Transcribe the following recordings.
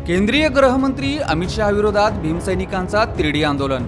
केंद्रीय गृहमंत्री अमित शहा विरोधात भीमसैनिकांचा तिरडी आंदोलन।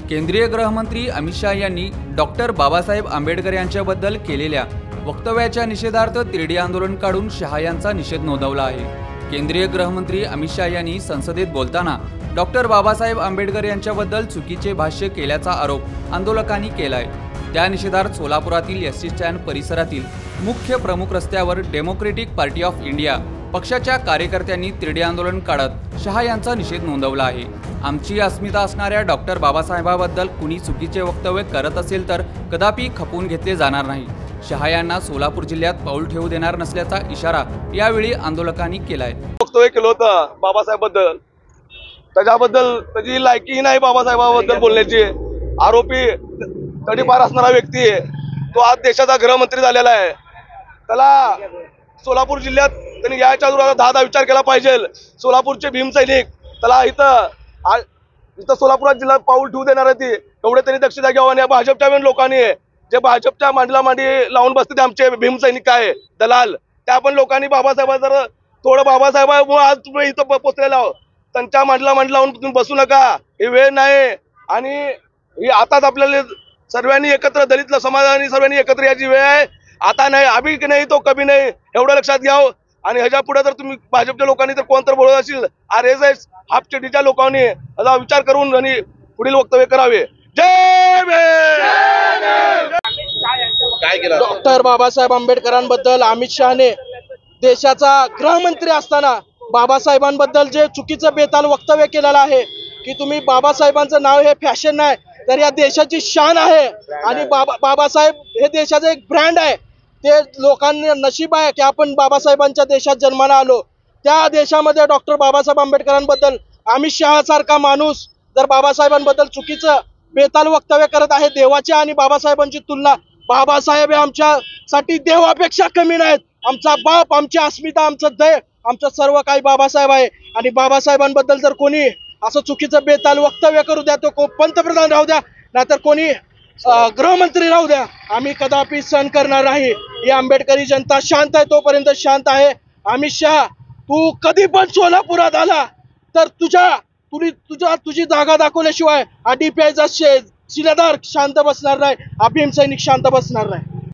केंद्रीय गृहमंत्री अमित शहा यांनी डॉक्टर बाबासाहेब आंबेडकर यांच्याबद्दल केलेल्या वक्तव्याच्या निषेधार्थ तिरडी आंदोलन काढून शहा यांचा निषेध नोंदवला आहे। केंद्रीय गृहमंत्री अमित शहा यांनी संसदेत बोलताना डॉक्टर बाबासाहेब आंबेडकर यांच्याबद्दल चुकीचे भाष्य केल्याचा आरोप आंदोलकांनी केलाय। त्या निषेधार्थ सोलापुरातील एसटी स्टँड परिसरातील मुख्य प्रमुख रस्त्यावर डेमोक्रेटिक पार्टी ऑफ इंडिया पक्षाच्या कार्यकर्त्यांनी तिरडी आंदोलन काढत शहा यांचा निषेध नोंदवला आहे। आमची अस्मिता असणाऱ्या डॉक्टर बाबासाहेबांबद्दल कुणी चुकीचे वक्तव्य करत असेल तर कदापि खपवून घेतले जाणार नाही। शहा यांना सोलापूर जिल्ह्यात पाऊल ठेवू देणार नसल्याचा इशारा यावेळी आंदोलकांनी केलाय। वक्तव्य केलं होतं बाबासाहेबांबद्दल, त्याच्याबद्दल त्याची लायकी नाही बाबासाहेबांबद्दल बोलण्याची। आरोपी तडीपार असणारा व्यक्ती आहे तो आज देशाचा गृहमंत्री झालेला आहे। त्याला सोलापूर जिल्ह्यात त्यांनी याच्या विरोधात दहा विचार केला पाहिजे। सोलापूरचे भीमसैनिक त्याला इथं सोलापुरात जिल्ह्यात पाऊल ठेवू देणार ती एवढे त्यांनी दक्षता घ्यावं। आणि भाजपच्या लोकांनी जे भाजपच्या मांडला मांडी लावून बसते आमचे भीमसैनिक काय दलाल, त्या पण लोकांनी बाबासाहेब जर थोडं बाबासाहेबांमुळे आज तुम्ही इथं पोचलेला आहोत, त्यांच्या मांडला मांडी लावून तुम्ही बसू नका, ही वेळ नाही। आणि ही आताच आपल्याला सर्वांनी एकत्र दलित समाजाने सर्वांनी एकत्र यायची वेळ आहे, आता नाही, अभी नाही तो कभी नाही, एवढं लक्षात घ्यावं। आणि ह्याच्या पुढे जर तुम्ही भाजपच्या लोकांनी जर कोण तर बोलत असेल RSS हाफचेटीच्या लोकांनी याचा विचार करून आणि पुढील वक्तव्य करावे। जय भीम। काय केलं डॉक्टर बाबासाहेब आंबेडकरांबद्दल अमित शहाने देशाचा गृहमंत्री असताना बाबासाहेबांबद्दल जे चुकीचं बेताल वक्तव्य केलेलं आहे की तुम्ही बाबासाहेबांचं नाव हे फॅशन नाही तर या देशाची शान आहे। आणि बाबासाहेब हे देशाचं एक ब्रँड आहे। ते लोकांनी नशीब आहे की आपण बाबासाहेबांच्या देशात जन्माला आलो। त्या देशामध्ये डॉक्टर बाबासाहेब आंबेडकरांबद्दल अमित शहा सारखा माणूस जर बाबासाहेबांबद्दल चुकीचं बेताल वक्तव्य करत आहे, देवाची आणि बाबासाहेबांची तुलना, बाबासाहेब हे आमच्यासाठी देवापेक्षा कमी नाहीत। आमचा बाप, आमची अस्मिता, आमचं दैव, आमचं सर्व काही बाबासाहेब आहे। आणि बाबासाहेबांबद्दल जर कोणी असं चुकीचं बेताल वक्तव्य करू द्या, तो पंतप्रधान राहू द्या नाहीतर कोणी गृहमंत्री राहू द्या, आम्ही कदापि सहन करणार नाही। ही आंबेडकरी जनता शांत आहे, तोपर्यंत शांत आहे। अमित शहा, तू कधी पण सोलापुरात आला तर तुझी जागा दाखवल्याशिवाय DPIचा शिलेदार शांत बसणार नाही, भीमसैनिक शांत बसणार नाही।